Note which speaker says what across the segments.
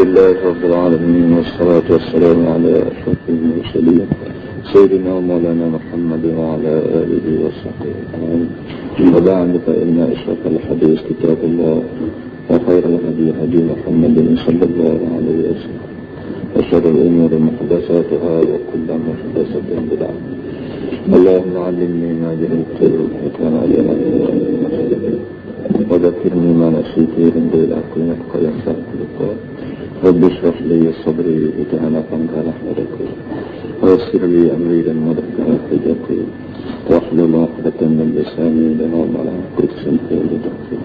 Speaker 1: لله رب العالمين والصلاة والسلام على أشرف المرسلين سيدنا ومولانا محمد وعلى آله وصحبه أجمعين. وبعد فإن أشرف الحديث كتاب الله وخير الهدي هدي محمد صلى الله عليه وسلم وشر الأمور محدثاتها وكل محدثة بدعة. اللهم علمني ما جهلت وحكم علينا وذكرني ما نسيت عند العقل نحق ينفع القول. رب اشرح لي صدري وجعلنا عنك رحمتك ويسر لي أمري للمدرك حجتك واحلل عقدة من لساني لنوم على قدس الخير لتحفظ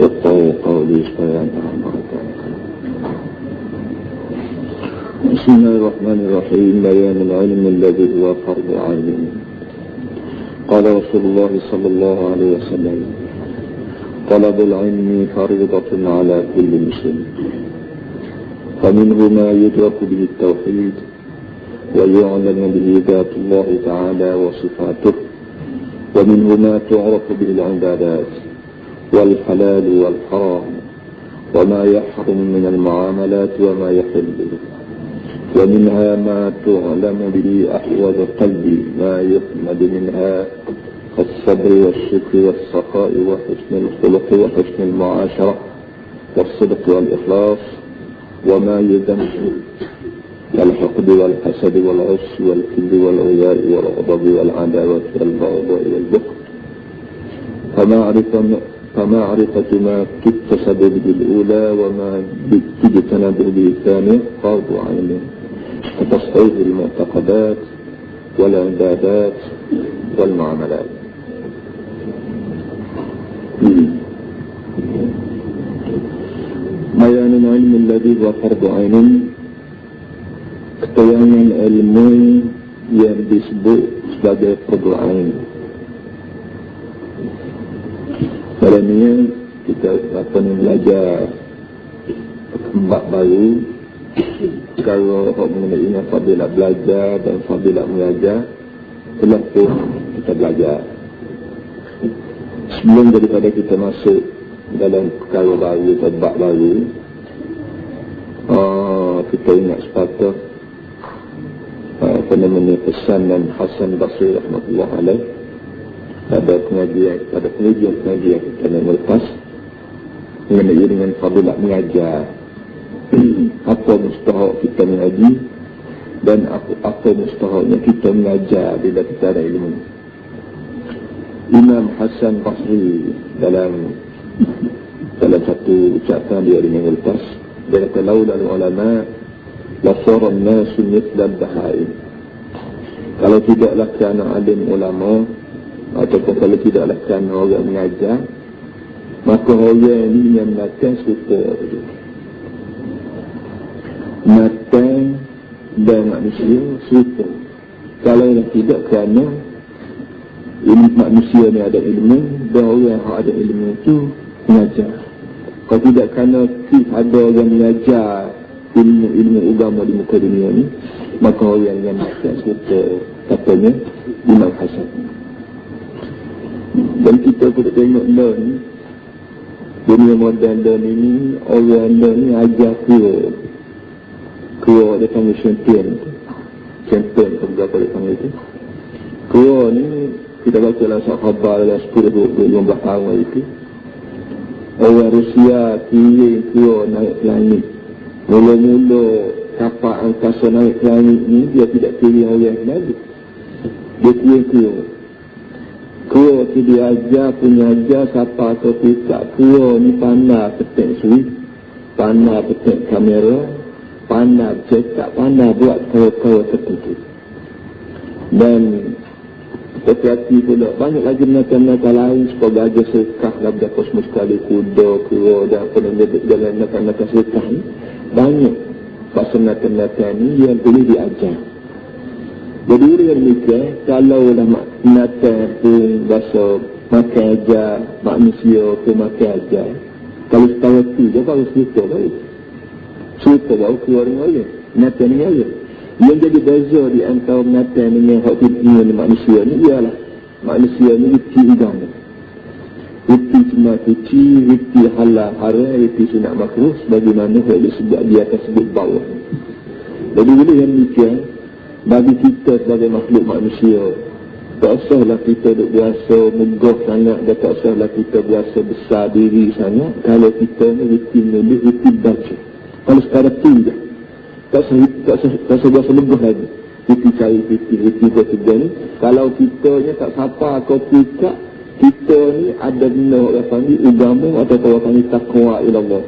Speaker 1: يقطع قولي شفيعا عمرك. بسم الله الرحمن الرحيم. بيان العلم الذي هو فرض عين. قال رسول الله صلى الله عليه وسلم: طلب العلم فريضة على كل مسلم، فمنه ما يدرك به التوحيد ويعلم به ذات الله تعالى وصفاته، ومنه ما تعرف به العبادات والحلال والحرام وما يحرم من المعاملات وما يحل به، ومنها ما تعلم به أحوال القلب ما يحمد منها الصبر والشكر والسخاء وحسن الخلق وحسن المعاشرة والصدق والإخلاص، وما يذم كالحقد والحسد والعص والكذب والعياء والغضب والعداوة والبغضاء والبخل. فمعرفة ما تكتسب به الأولى وما تجتنب به الثانية فرض عين، كتصحيح المعتقدات والعبادات والمعاملات. بيان العلم الذي هو فرض عين. Keterangan ilmu yang disebut sebagai fardu ain. Dalamnya kita akan belajar bab baru. Kalau mengenai apabila belajar dan apabila mengajar, telah pun kita belajar. Sebelum daripada kita masuk dalam perkara baru atau bab baru, kita ingat sepatah namanya pesan dan Hasan Basri rahmatullah alaih pada pengajian kita yang lepas mengenai dengan fadilat mengajar. Apa mustahak kita mengaji dan apa mustahaknya kita mengajar bila kita ada ilmu. Imam Hasan Basri dalam satu ucapan dia yang lepas, dia kata laulal ulama lasara an-nasu mithla al-bahaim. Kalau tidaklah kerana alim ulama ataupun kalau tidaklah kerana orang mengajar, maka orang ini yang makan serupa makan dan manusia serupa. Kalau tidak kerana manusia ni ada ilmu dan orang yang ada ilmu itu mengajar. Kalau tidak kerana ada orang mengajar ilmu agama di muka dunia ni, maka orang yang makan serupa katanya Imam Hasan. Dan kita boleh tengok ni dunia moden ini, orang ni ajar kura dia panggil champion berapa dia panggil itu. Kura ni kita baca dalam sahabat dalam 10-15 tahun itu, orang Rusia kirim kura naik langit. Mula-mula kapal angkasa naik langit ni, dia tidak kirim orang yang lalu, dia kirim kura tu dia ajar siapa atau tidak. Kura ni pandai petik switch, pandai petik kamera, pandai cetak, pandai buat perkara tertentu. Dan hati-hati pula banyak lagi binatang-binatang lain sebagai ajar serkah dalam kosmos sekali, kuda, kura dan apa yang jalan binatang-binatang serkah ni. Banyak pasal binatang-binatang ni yang boleh diajar. Jadi orang mikir kalau lah binatang pun bahasa makan ajar, manusia pun makan ajar, kalau setara tu je baru cerita baik. Cerita baru keluar dengan orang binatang ni orang. Yang jadi beza di antara binatang dengan hak dunia manusia ni ialah manusia ni uji agama. Reti sunat suci, reti halal haram, reti sunat makruh, sebagaimana yang disebut di atas sebut bawah. Jadi bila yang demikian, bagi kita sebagai makhluk manusia, tak usahlah kita duk biasa megah sangat, dan tak usahlah kita biasa besar diri sangat. Kalau kita ni reti menulis, reti baca. Kalau sekarang tu je, tak usah biasa megah lagi. Reti cari reti bertiga ni. Kalau kita ni tak sapa kau pikak, kita ni ada benda orang panggil agama atau orang panggil taqwa ilallah.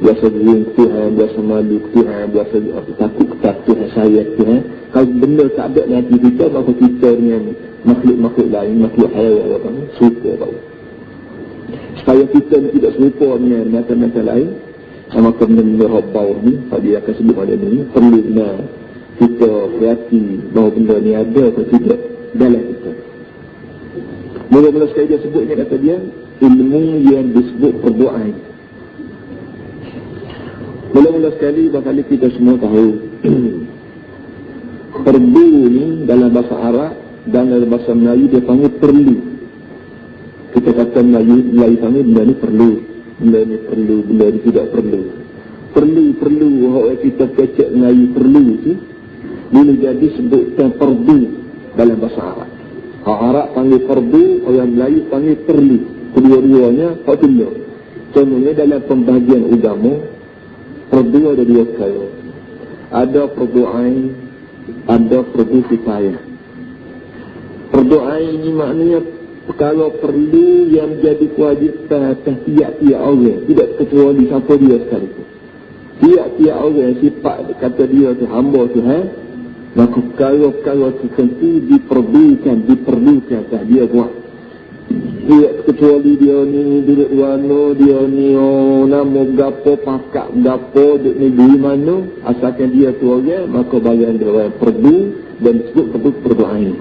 Speaker 1: Biasa bering Tuhan, biasa malu Tuhan, biasa takut Tuhan, sayang Tuhan. Kalau benda tak ada dalam hati kita, maka kita dengan makhluk-makhluk lain, makhluk hayat orang panggil serupa tau. Supaya kita ni tidak serupa dengan mata-mata lain, maka benda bawah ni, tadi akan sebut pada ni, perlu kita berhati bahawa benda ni ada atau tidak dalam kita. Mula-mula sekali dia sebutnya kata dia ilmu yang disebut perdoaan. Mula-mula sekali bakal kita semua tahu perdu ni dalam bahasa Arab dan dalam bahasa Melayu dia panggil perlu. Kita kata Melayu panggil benda ni perlu, benda ni perlu, benda ni tidak perlu. Perlu orang kita kecek Melayu perlu tu boleh jadi sebutkan perdu dalam bahasa Arab. Orang Arab panggil fardu, orang Melayu panggil perlu. Kedua-duanya fatullah. Contohnya dalam pembahagian agama, fardu ada dua kali. Ada fardu ain, ada fardu kifayah. Fardu ain ini maknanya kalau perlu yang jadi kewajipan atas tiap-tiap orang, tidak kecuali siapa dia sekalipun. Tiap-tiap orang sifat kata dia tu hamba Tuhan, maka perkara-perkara tertentu diperlukan tak dia buat. Tidak kecuali dia ni duduk mana, dia ni nama gapo, pakak gapo, duduk negeri mana, asalkan dia tu orang, maka bagian dia orang perlu dan disebut perlu ain.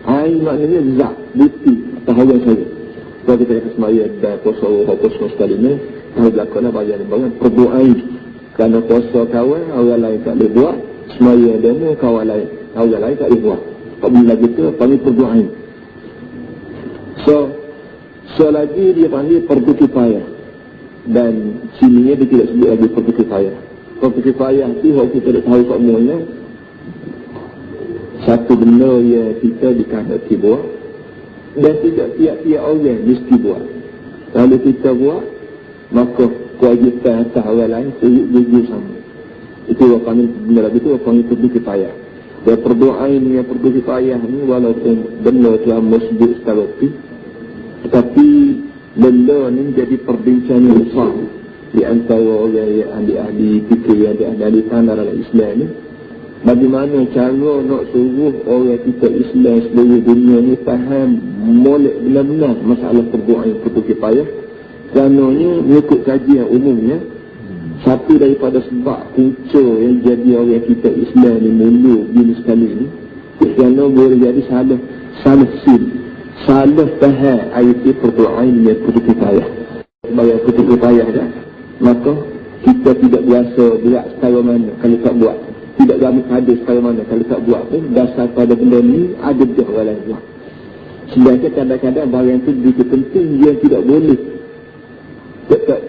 Speaker 1: Ain maknanya zat, bukti, tahawan saya. Kalau kita akan semaya dan puasa semua sekali ni, tahu belakanglah bagian perlu ain. Kerana puasa kawan, orang lain tak boleh buat. Semaya demo kawan lain, orang lain tak boleh buat. Apabila gitu, panggil perdoaan. So lagi dia panggil fardu kifayah. Dan sininya dia tidak sebut lagi fardu kifayah. Fardu kifayah tu kalau kita tak tahu kat semuanya, satu benda yang kita dikehendaki buat dan tidak tiap-tiap orang mesti buat. Kalau kita buat, maka kewajipan atas orang lain sejujur sama. Itu orang panggil benda lagi tu orang panggil fardu kifayah. Dan perdoaan yang fardu kifayah ni walaupun benda telah sebut secara tu, tetapi benda ni jadi perbincangan besar di antara orang yang ahli-ahli fikir, yang ahli pandang dalam Islam ni. Bagaimana cara nak suruh orang kita Islam seluruh dunia ni faham molek benar-benar masalah perdoaan fardu kifayah. Kerananya mengikut kajian umumnya, satu daripada sebab punca yang jadi orang kita Islam ni mulu gini sekali ni, kerana boleh jadi salah faham ayat perdoaan yang fardu kifayah. Sebagai fardu kifayah dah, maka kita tidak biasa berat sekali mana kalau tak buat, tidak hadis sekali mana kalau tak buat pun dasar pada benda ni ada dah orang lain buat. Sedangkan kadang-kadang barang tu begitu penting yang tidak boleh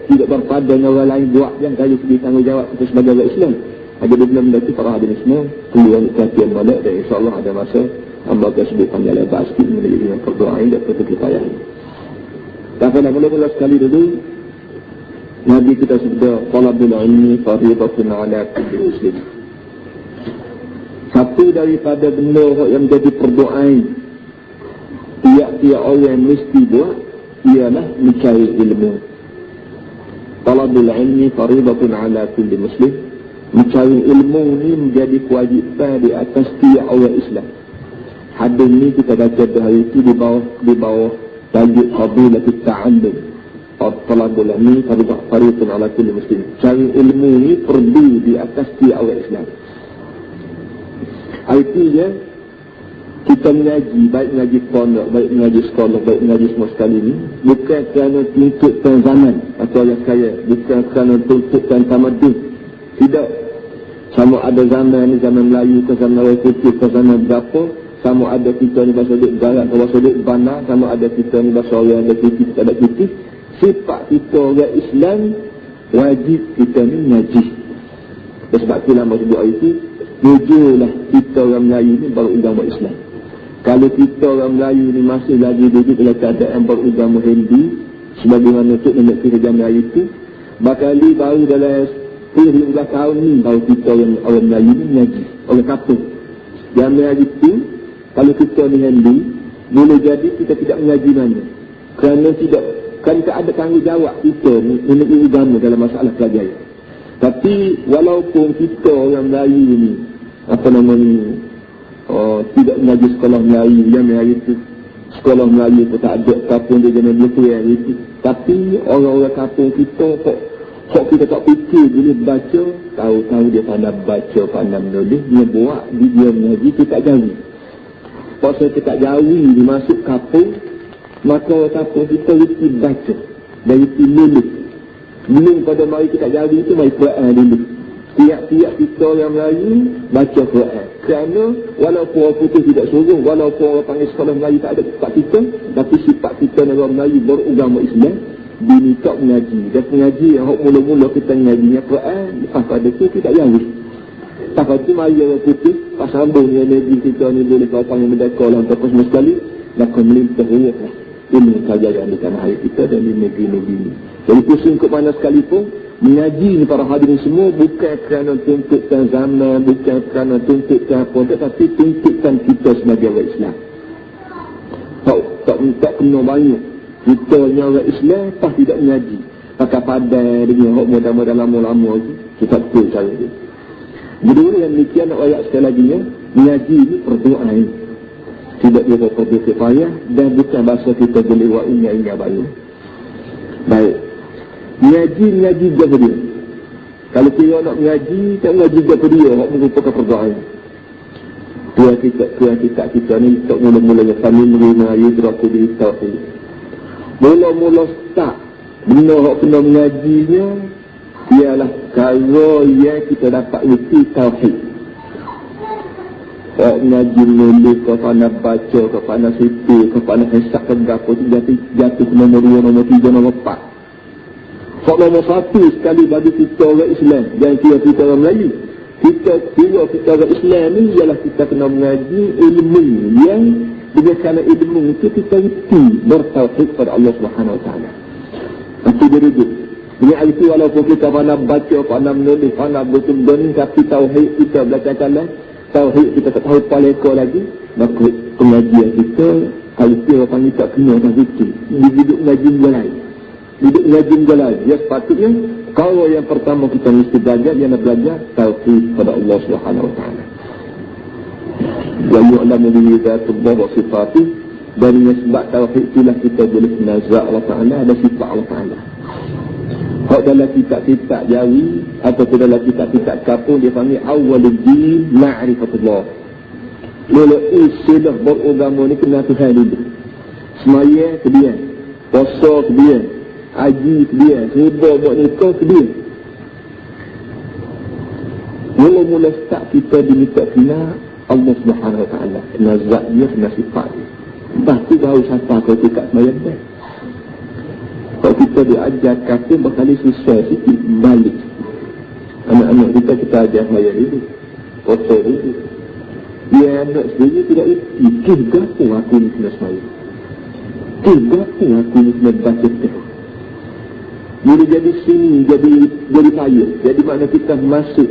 Speaker 1: tidak berpadan dengan orang lain buat yang dari segi tanggungjawab kita sebagai orang Islam. Ada benda-benda itu para hadirin semua perlu perhatian balik, dan insyaAllah ada masa hamba akan sebut panjang lebar sikit mengenai dengan perdoaan dan fardu kifayah ini. Tapi nak mula-mula sekali dulu, Nabi kita sebut talabul ilmi fardhatun ala kulli muslim. Satu daripada benda yang menjadi perdoaan tiap-tiap orang mesti buat ialah mencari ilmu. Talabul ilmi fardhatun ala kulli muslim. Mencari ilmu ni menjadi kewajipan di atas tiap orang Islam. Hadis ni kita baca hari itu di bawah tajuk fadilatul ta'allum. Talabul ilmi fardhatun ala kulli muslim. Cari ilmu ni perlu di atas tiap orang Islam. Artinya kita mengaji, baik mengaji pondok, baik mengaji sekolah, baik mengaji semua sekali ni, bukan kerana tuntutkan zaman atau yang kaya, bukan kerana tuntutkan tamadun. Tidak. Sama ada zaman ni zaman Melayu ke zaman orang Putih ke zaman berapa, sama ada kita ni bahasa duk garak atau bahasa duk bana, sama ada kita ni bahasa orang ada titik tak ada titik. Sifat kita orang Islam wajib kita ni ngaji. Sebab itulah maksud itu, tujulah kita orang Melayu ni baru agama Islam. Kalau kita orang Melayu ni masih lagi duduk dalam keadaan beragama Hindu, sebagaimana untuk nenek kerja Melayu itu, bakali baru dalam 10-15 tahun ni baru kita orang Melayu ni ngaji, orang kampung. Yang Melayu itu, kalau kita ni Hindu, boleh jadi kita tidak mengaji mana. Kerana tak ada tanggungjawab kita memenuhi agama dalam masalah pelajaran. Tapi walaupun kita orang Melayu ni, tidak mengaji sekolah Melayu, yang Melayu itu sekolah Melayu pun tak ada, kampung dia jangan dia itu. Tapi orang-orang kampung kita kok kita tak fikir bila baca, tahu-tahu dia pandai baca, pandai menulis, dia buat, dia mengaji, kita tak jauhi. Pasal kita tak jauhi, dia masuk kampung, maka orang kampung kita reti baca, dan reti menulis. Belum pada mari kita jauhi itu, mari Quran dulu. Tiap-tiap kita orang Melayu baca Quran. Kerana walaupun orang putih tidak suruh, walaupun orang panggil sekolah Melayu tak ada sifat kita, tapi sifat kita orang Melayu beragama Islam, diminta mengaji. Dan mengaji yang mula-mula kita mengajinya Quran, lepas pada itu kita jauhi. Lepas itu mari orang putih, pas sambung yang negeri kita ni boleh kau panggil merdeka lah untuk semua sekali, maka melimpah ruah ilmu kejayaan di tanah air kita dan di negeri-negeri ini. Jadi pusing ke mana sekalipun, mengaji ni para hadirin semua bukan kerana tuntutan zaman, bukan kerana tuntutan apa, tetapi tuntutan kita sebagai orang Islam. Tak kena banyak. Kita ni orang Islam tak tidak mengaji. Pakai padai dengan hak muda-muda lama-lama tu, kita betul cara dia. Jadi yang demikian nak ayat sekali lagi ya, mengaji ni perdoaan. Tidak dia perdu kifayah dan bukan bahasa kita boleh buat ingat-ingat banyak. Baik. Mengaji kepada dia. Kalau kira nak mengaji, tak mengaji kepada dia, nak merupakan perdoaan. Kita ni tak mula-mulanya kami menerima yudraku di tauhid. Mula-mula start benda yang kena mengajinya ialah kalau yang kita dapat erti tauhid. Mengaji menulis, kau pandai baca, kau pandai sipil, kau pandai hisap kegapo tu jatuh nombor 2, nombor 3, nombor 4. Kalau nombor 1 sekali bagi kita orang Islam, jangan kira kita orang Melayu. Kita orang Islam ni ialah kita kena mengaji ilmu yang dengan kerana ilmu itu kita reti bertauhid pada Allah Subhanahu Wa Taala. Itu dia duduk. Dengan itu walaupun kita pandai baca, pandai menulis, pandai betul-betul, tapi tauhid kita belajarkanlah. Tauhid kita tak tahu paleka lagi, maka pengajian kita kalau dia orang panggil tak kena tak fikir. Dia duduk mengaji mulai. Duduk mengaji mulai. Ya sepatutnya kalau yang pertama kita mesti belajar, ialah belajar tauhid pada Allah Subhanahu Wa Taala. Wa yu'lamu bihi dzatullah wa sifatih, dan sebab tauhid itulah kita boleh menazak Allah Taala dan sifat Allah Taala. Kalau dalam kitab-kitab Jawi ataupun dalam kitab-kitab kapung dia panggil awwaluddin ma'rifatullah. Mula istilah beragama ni kena Tuhan dulu. Semaya ke dia, puasa ke dia, haji ke dia, riba buat nikah ke dia. Mula-mula start kita diminta kena Allah Subhanahu Wa Taala, kena zat dia, kena sifat dia. Lepas tu baru siapa kau dekat semayang dia. Kalau kita diajar kata berkali susah sikit balik. Anak-anak kita ajar semayang dulu, puasa dulu. Dia anak sendiri tidak reti, kenapa aku ni kena semayang, kenapa aku ni kena baca teh. Bila jadi sini, jadi payah. Jadi makna kita masuk.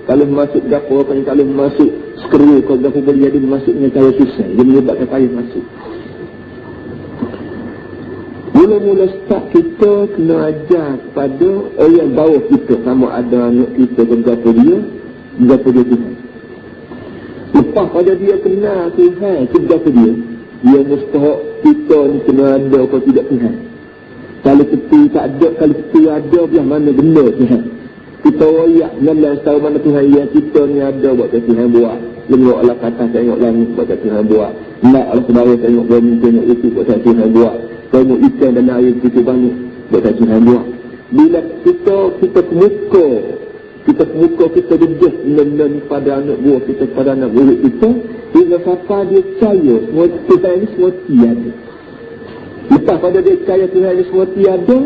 Speaker 1: Kalau masuk dapur, kalau masuk skru, kalau dapur boleh jadi masuk dengan cara susah. Dia menyebabkan payah masuk. Mula-mula start kita kena ajar kepada orang bawah kita, sama ada anak kita ke dapur dia Tuhan. Lepas pada dia kenal Tuhan ke dapur dia mustahak kita ni kena ada apa tidak Tuhan. Kalau kita tak ada, kalau kita ada, biar mana benda Tuhan. Kita royak menelan tahu mana Tuhan yang kita ni ada buat Tuhan buat. Tengok Allah kata, tengok langit buat Tuhan buat. Nak Allah sebara tengok bumi, tengok itu buat Tuhan buat. Tengok ikan dan air kita banyak buat Tuhan buat. Bila kita kemuka, kita duduk menelan pada anak buah kita, pada anak murid kita, Bila siapa dia percaya Tuhan ini semua tiada. Lepas pada dia percaya Tuhan ini semua tiada,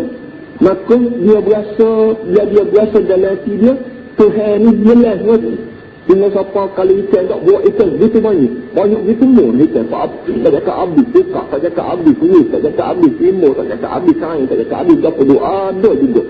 Speaker 1: maka dia berasa dalam hati dia Tuhan ini jelas semua. Dengan siapa kalau ikan tak buat ikan begitu banyak begitu pun ikan tak cakap habis buka, tak cakap habis kuih, tak cakap habis timur, tak cakap habis kain, tak cakap habis apa doa ada juga.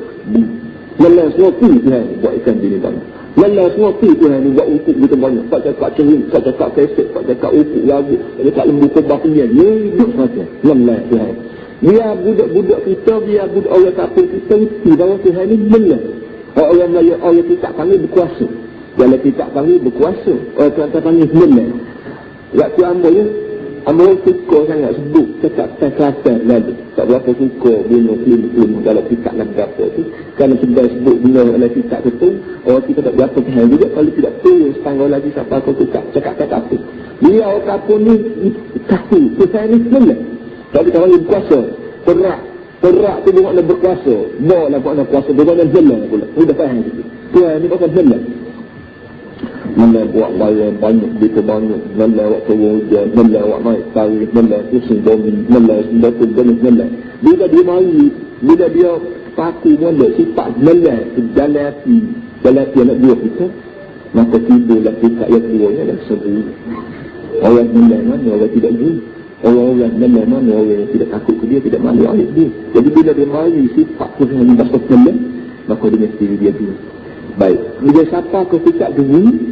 Speaker 1: Lelah semua Tuhan buat ikan bini banyak. Lelah semua Tuhan buat ukuk begitu banyak. Tak cakap cerim, tak cakap kesek, tak cakap ukuk lagu, tak cakap lembu kebaklian. Dia hidup saja. Lelah Tuhan. Biar budak-budak kita, biar budak orang kampung kita reti bahawa Tuhan ini benar. Orang Melayu, orang kita panggil berkuasa. Kalau kita panggil berkuasa, orang kita panggil benar. Waktu Ambo suka sangat sebut cakap Kelantan lalu. Tak berapa suka bunuh film dalam kitab dan berapa tu. Kerana sudah sebut bunuh dalam kitab itu, orang kita tak berapa Tuhan juga. Kalau tidak turun setanggal lagi siapa kau cakap apa. Dia orang kampung ni kaku. Tuhan ni benar. Kalau kita panggil berkuasa, perak tu bukan nak berkuasa. Bawa bukan nak kuasa, bukan nak benar pula. Sudah faham gitu. Tuhan ni bukan benar. Mana buat bayar banyak begitu banyak, mana buat turun hujan, mana buat naik tarikh, mana pusing bumi, mana betul jenis mana. Bila dia mari, bila dia paku mana sifat mana dalam hati anak buah kita, maka timbullah sifat yang keduanya adalah sendiri. Orang mana orang tidak gini. Orang mana orang yang tidak takut ke dia, tidak malu ayat dia. Jadi bila dia mari sifat Tuhan yang basah kelam, maka dia mesti dia gini. Baik, bila siapa kau sifat gini,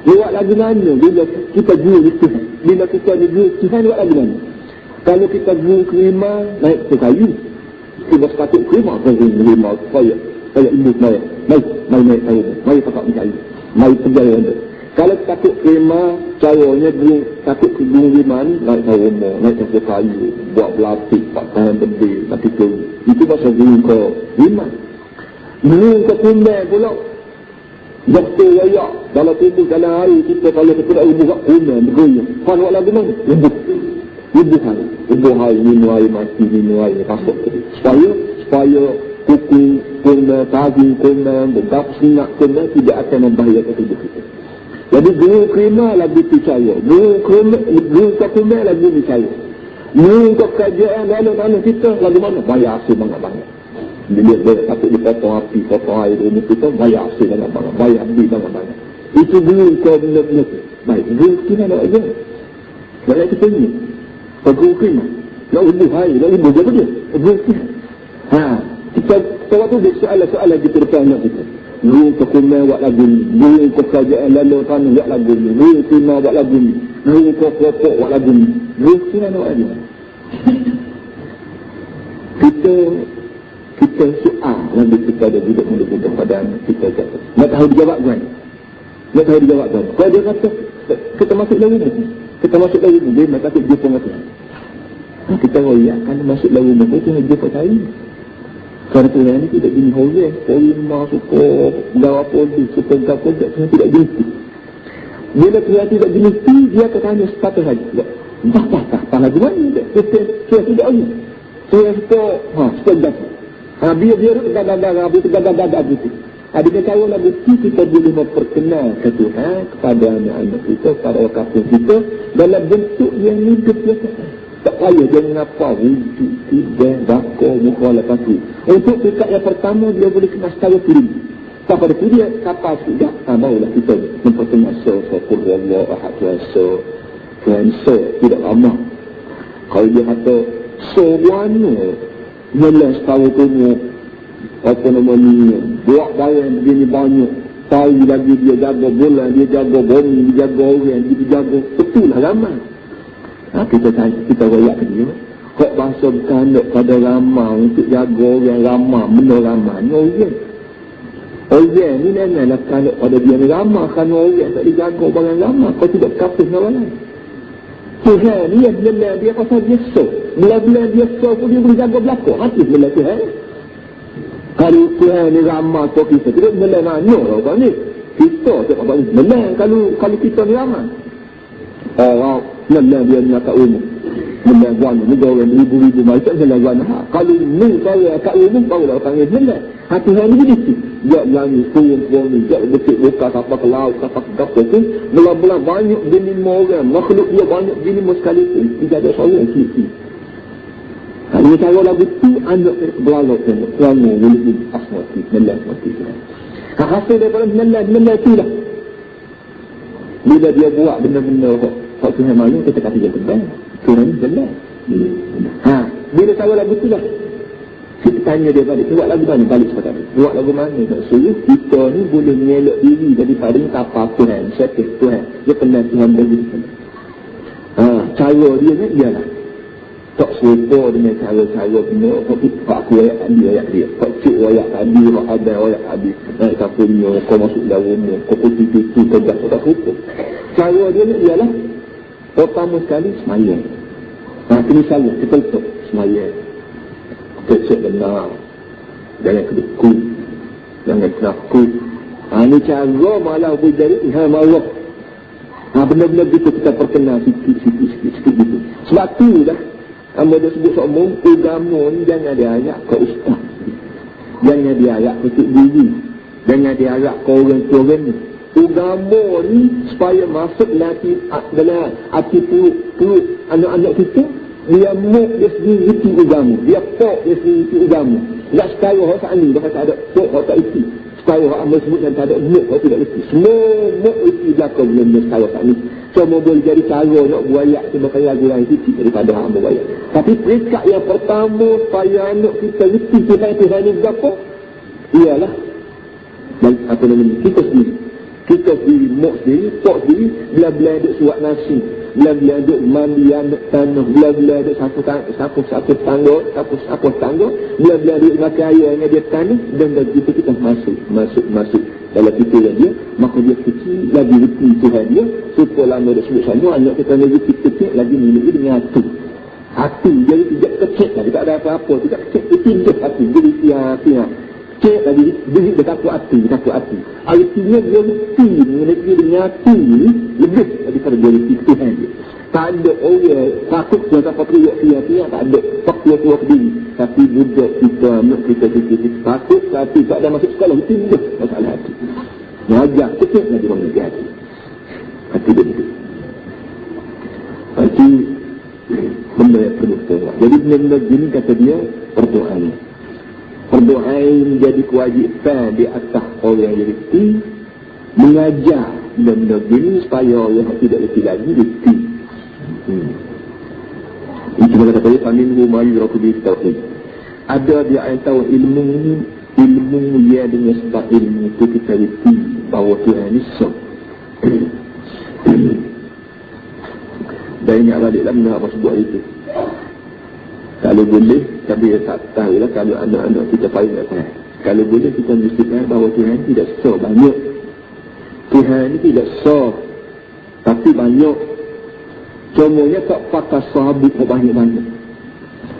Speaker 1: dia buat lagu mana bila kita guru Tuhan? Bila kita ada guru Tuhan, buat lagu mana? Kalau kita guru kerima, naik ke kayu. Kita sepatut kerima, kerima, supaya ilmu saya. Mari naik kayu. Mari pakat kayu. Mari perjaya anda. Kalau takut kerima, caranya guru, takut ke guru kerima ni, naik ke rumah, naik ke kayu, buat belapik, buat tahan benda, mati tu. Itu pasal guru ke kerima. Guru ke kumbang pula. Doktor rakyat dalam tubuh dalam air kita kalau kita nak ibu kat kuno bergoyang. Kan buat lagu mana? Ibu hari minum air mati, minum air pasok. Supaya kuku kuno, tagi kuno, begap singat kuno tidak akan membahayakan tubuh kita. Jadi guru kerima lagu percaya, guru kuno lagu percaya. Guru kerajaan dalam kita lagu mana? Bayar hasil banyak-banyak. Bila dia takut dipotong api, potong air rumah kita, bayar hasil banyak-banyak, bayar beli banyak-banyak. Itu guru kau benda-benda tu. Baik, guru kita nak ajar. Banyak kita ni. Kau guru kita. Nak ubuh air, nak ubuh apa dia? Guru kita. Kita waktu dia soalan kita bertanya kita. Guru kau kumai buat lagu ni. Guru kau kerajaan lalu tanah buat lagu ni. Guru kita buat lagu ni. Guru kau keropok buat lagu ni. Guru kita nak ajar. Kita soal lagu kita ada budak muda-muda pada anak kita kata. Nak tahu dijawab kan? Kalau dia kata, kita masuk dalam rumah. Dia nak takut jumpa dengan Tuhan. Kita royak, kalau masuk dalam rumah, kita nak jumpa tadi. Kerana Tuhan ni tidak gini hoyak. Terima, suka, gawa polis, suka gawa Tuhan tidak gini. Bila Tuhan tidak gini, dia akan tanya sepatah saja. Tak lagu mana? Saya tidak tahu. Saya suka gawa. Biar gagal-gagal begitu. Dengan cara lagu kita boleh memperkenalkan Tuhan kepada anak-anak kita, kepada orang kampung kita dalam bentuk yang hidup biasa. Tak payah dia mengapa wujud, tidak, bakar, muka, lepas tu. Untuk dekat yang pertama, dia boleh kena secara turing. Tak pada tu dia kapal sekejap, barulah kita memperkenalkan Qul ahad Tuhan tidak lama. Kalau dia kata sewana melas tahu tengok apa nama ni, buat barang begini banyak, tahu lagi dia jaga bulan, dia jaga bumi, dia jaga orang, dia jaga, betul lah ramai. Kita royak ke dia, kok bahasa bukan pada ramai untuk jaga orang ramai, benda ramai ni orang ni memanglah kalau pada dia ni ramai, kerana orang tak dijaga barang ramai, kau tidak kapus dengan orang lain. Tuhan ni yang bila dia pasal biasa, bila biasa pun dia boleh jaga belakang, hati bila Tuhan. Kalau Tuhan ni ramai kau kita, tidak bila nanya orang ni. Kita tak apa ni, menang kalau kita ni ramai. Menang dia ni kat umum. Menang guan, negara ribu-ribu macam menang guan. Kalau ni saya kat umum, barulah panggil menang. Tuhan ni begitu. jak langit turun ni, jak betul buka sampai ke laut, sampai ke gapa tu, mula-mula banyak bini orang, makhluk dia banyak bini sekali pun, tidak ada seorang yang kiri. Ini cara lagu tu, anak berlalu tengok, selama boleh asmati, melah mati. Hasil daripada melah tu lah. Bila dia buat benda-benda hak Tuhan malu, kita kata dia tebal. Tuhan ni benar. Bila cara lagu tu lah. Kita tanya dia balik, buat lagu mana? Balik seperti ni. Buat lagu mana? Maksudnya, kita ni boleh mengelak diri daripada apa Tuhan, syaitan Tuhan. Dia kenal Tuhan bagi kita. Cara dia ni, ialah. Tak serupa dengan cara-cara punya, Pak aku ayat dia. Pak cik ayat tadi, Pak abang ayat tadi. Kau punya, kau masuk dalam rumah, kau putih itu, kau dah tak serupa. Cara dia ni ialah, pertama sekali, semayang. Misalnya, kita letak semayang. Kita cek benar. Jangan kedekut. Jangan kenakut. Ini cara malah boleh jadi Tuhan Allah. Benda-benda gitu kita perkenal sikit gitu. Sebab tu dah, Amba dah sebut semua, agama ni jangan diayak ke ustaz. Jangan diayak ke tuk diri. Jangan diayak ke orang-orang ni. Agama ni supaya masuk dalam hati perut anak-anak kita, dia muk dia sendiri isi agama. Dia pok dia sendiri isi agama. Tak sekali orang saat ni, dia kata ada pok orang tak isi. Sekali orang Amba sebut dan tak ada muk orang tidak isi. Semua muk isi belakang benda sekali saat ni. Cuma boleh jadi cara nak buayak cuma kaya lagu-lagu itu daripada Amba buayak. Tapi peringkat yang pertama supaya anak kita reti Tuhan ni berapa? Ialah dan apa namanya kita sendiri. Kita sendiri, mok sendiri, pok sendiri, bila-bila ada suat nasi, bila-bila ada mandi anak tanah, bila-bila ada sapu tangga, bila-bila ada makan air yang dia tanah, dan begitu kita masuk dalam fikiran dia, maka dia kecil lagi reti Tuhan dia, supaya lama dah sebut sama, anak kita lagi kecil lagi milik dengan hati, jadi tidak kecil lagi, tak ada apa-apa, tidak kecil, itu hidup hati, jadi siap-siap. Cik lagi, dia takut hati. Artinya dia reti dengan hati ni lebih daripada dia reti Tuhan dia. Tak ada orang takut dia dapat teriak siap-siap, tak ada keluar diri. Tapi budak kita, anak kita takut, tapi tak ada masuk sekolah, itu dia masalah hati. Mengajar kecil lagi orang mengajar hati. Hati dia begitu. Hati benda yang perlu tengok. Jadi benda-benda gini kata dia berdoa. Berdoa menjadi kewajipan di atas orang yang reti, mengajar benda-benda gini supaya orang tidak reti lagi reti. Ini kita kata dia pamin rumah yuraku di tauhid. Ada dia yang tahu ilmu dia dengan sebab ilmu itu kita reti bahawa Tuhan ni sok. Dan ingat balik dalam benda apa sebut itu. Kalau boleh, tapi tak tahulah kalau anak-anak kita paling tak faham. Kalau boleh kita mesti faham bahawa Tuhan tidak so banyak. Tuhan ni tidak so, tapi banyak. Cumanya tak pakai sahabat banyak-banyak.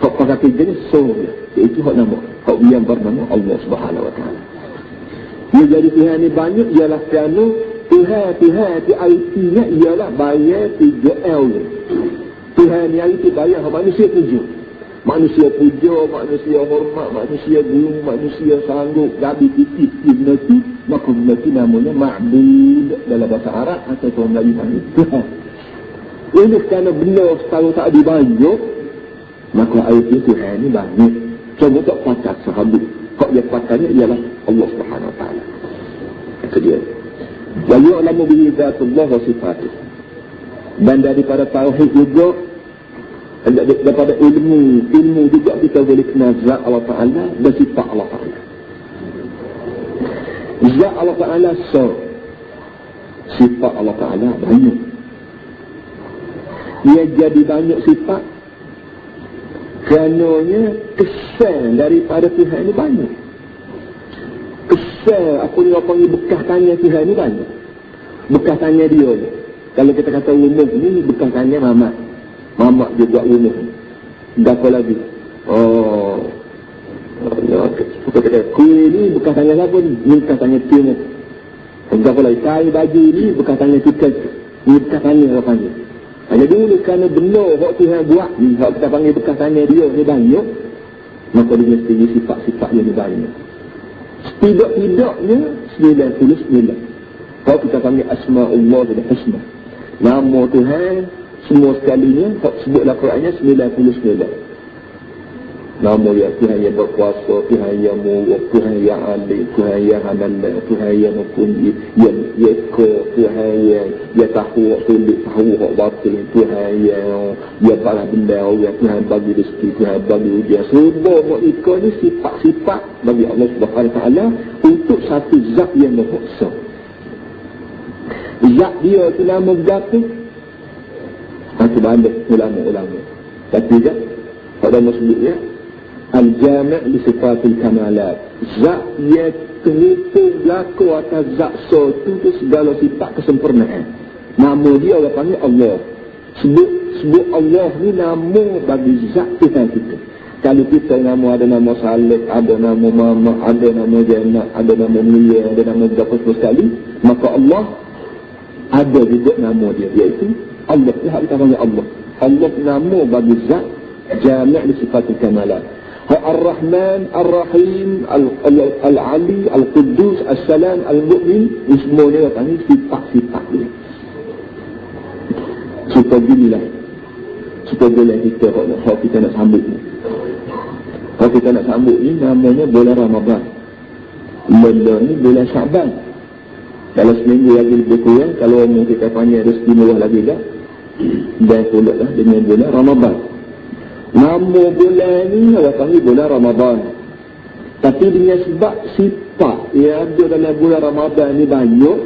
Speaker 1: Tak pakai kerja ni so je. Iaitu hak nama. Hak yang bernama Allah Subhanahu Wa Taala. Dia jadi Tuhan ni banyak ialah kerana Tuhan di artinya ialah bayar 3L. Tuhan ni arti bayar manusia puja. Manusia puja, manusia hormat, manusia guru, manusia sanggup, gabi titip benda tu, maka benda tu namanya ma'bud dalam bahasa Arab atau orang Melayu panggil Tuhan. Ini kerana benda kalau tak dibanyak, maka arti Tuhan ni banyak. Cuma tak pakat sahabat. Kok dia pakatnya ialah Allah Subhanahu Wa Taala. Itu dia. Wa yu'lamu bihi dzatullah wa sifatuh. Dan daripada tauhid juga, daripada ilmu juga kita boleh kenal zat Allah Ta'ala dan sifat Allah Ta'ala. Zat Allah Ta'ala sifat Allah Ta'ala banyak. Ia jadi banyak sifat kerananya kesan daripada Tuhan ini banyak. Kesan apa dia panggil bekas tanya Tuhan ini banyak. Bekas tanya dia ni. Kalau kita kata rumah ni bekas tanya Mamak dia buat rumah. Berapa lagi? Kita kata, kuih ni bekas tangan apa ni? Ni bekas tangan tu ni. Berapa lagi? Kain baju ni bekas tangan kita. Ni bekas tangan apa ni? Hanya dulu kerana benar hak Tuhan buat ni, hak kita panggil bekas tangan dia ni banyak, maka dia mesti sifat-sifat dia ni banyak. Tidak-tidaknya 99. Kalau kita panggil Asma'ullah dan Husna, nama Tuhan semua sekalinya, kalau sebutlah Qurannya 99. Nama ya Tuhan yang berkuasa, Tuhan yang murah, Tuhan yang adil, Tuhan yang hanal, Tuhan yang mempunyai, yang eka, Tuhan yang tahu hak sulit, tahu hak batil, Tuhan yang balas benda orang, Tuhan bagi rezeki, Tuhan bagi ujian. Semua mereka ni sifat-sifat bagi Allah Subhanahu Wa Taala untuk satu zat yang maha esa. Zat dia tu nama berapa? Macam mana ulama-ulama. Tapi kan, pada maksudnya Al-Jami' li sifatil kamalat. Zat yang terhitung berlaku atas zat so itu segala sifat kesempurnaan. Nama dia orang panggil Allah. Sebut Allah ni nama bagi zat Tuhan kita. Kalau kita nama, ada nama Salih, ada nama Mama, ada nama Jannah, ada nama Mulia, ada nama berapa sekali, maka Allah ada juga nama dia, iaitu Allah. Kita panggil Allah. Allah nama bagi zat Jami' li sifatil kamalat. Ar-Rahman, Ar-Rahim, Al-Ali, Al-Quddus, As-Salam, Al-Mu'min, ini semua ni panggil sifat-sifat dia. Supaya ginilah, supaya boleh kita, kalau kita nak sambut ni. Kalau kita nak sambut ni, namanya bulan Ramadan. Bulan ni bulan Syaban. Dalam seminggu lagi lebih kurang, kalau orang kita panggil rezeki murah lagi dah, dan pula lah dengan bulan Ramadan. Nama bulan ni orang panggil bulan Ramadan. Tapi dengan sebab sifat yang ada dalam bulan Ramadan ni banyak,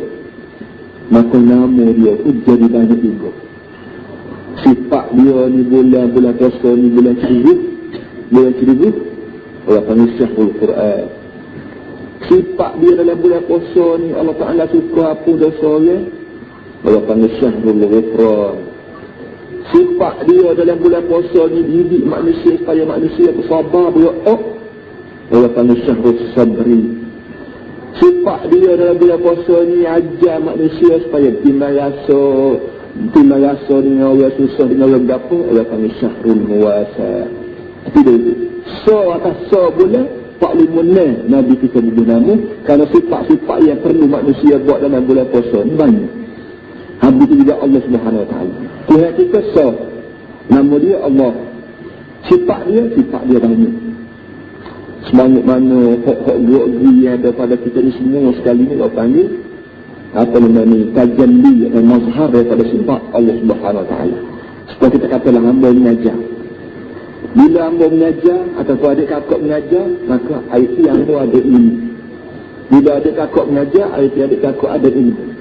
Speaker 1: maka nama dia pun jadi banyak juga. Sifat dia ni bulan puasa ni bulan seribu, orang panggil Syahrul Quran. Sifat dia dalam bulan puasa ni Allah Ta'ala suka apa dosa orang panggil Syahrul Ghufran. Sifat dia dalam bulan puasa ni didik manusia supaya manusia bersabar, berdoa, orang panggil Syahrul Sabri. Sifat dia dalam bulan puasa ni ajar manusia supaya timbang rasa dengan orang susah, dengan orang berapa, orang panggil Syahrul Muwasa. Tidak itu. So atas so bulan 45 Nabi kita beri nama, kerana sifat-sifat yang perlu manusia buat dalam bulan puasa ni banyak. Habis itu juga Allah Subhanahu Wa Taala. Tuhan kita so, nama dia Allah. Sifat dia banyak. Sebanyak mana hak-hak gua-gui yang ada pada kita ni semua sekali ni orang panggil apa nama ni, tajalli atau mazhar daripada sifat Allah Subhanahu Wa Taala. Seperti kita katalah hamba mengajar. Bila hamba mengajar ataupun adik kakak mengajar, maka IT hamba ada ilmu. Bila adik kakak mengajar, IT adik kakak ada ilmu.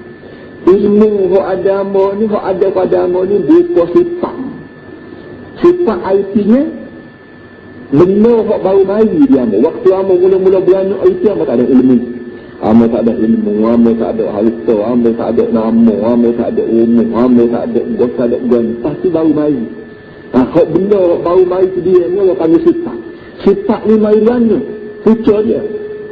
Speaker 1: Ilmu hak ada hamba ni, hak ada pada hamba ni berupa sifat. Sifat IT-nya benar hak baru mari dia hamba. Waktu hamba mula-mula beranak IT, hamba tak ada ilmu. Hamba tak ada ilmu, hamba tak ada harta, hamba tak ada nama, hamba tak ada umum, hamba tak ada bos, tak ada gani. Pasti baru mari. Hak benda hak baru mari tu dia ni orang panggil sifat. Sifat ni mari mana? Pucuk dia.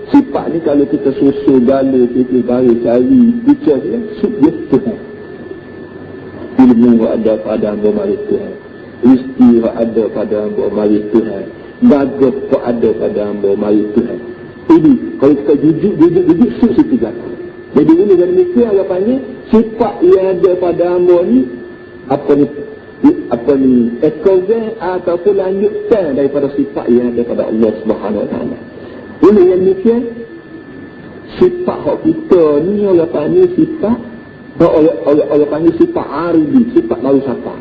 Speaker 1: Sifat ni kalau kita susul gala, kita baru cari pucuk dia, dia Tuhan. Ilmu hak ada pada hamba mari Tuhan. Rezeki hak ada pada hamba mari Tuhan. Bagus hak ada pada hamba mari Tuhan. Ini kalau kita jujur situ jatuh. Jadi ini dari mikir orang panggil sifat yang ada pada hamba ni apa ni ekogen ataupun lanjutkan daripada sifat yang ada pada Allah Subhanahu Wa Taala. Ini yang mikir sifat hak kita ni orang panggil sifat orang panggil sifat aridi, sifat baru sapa.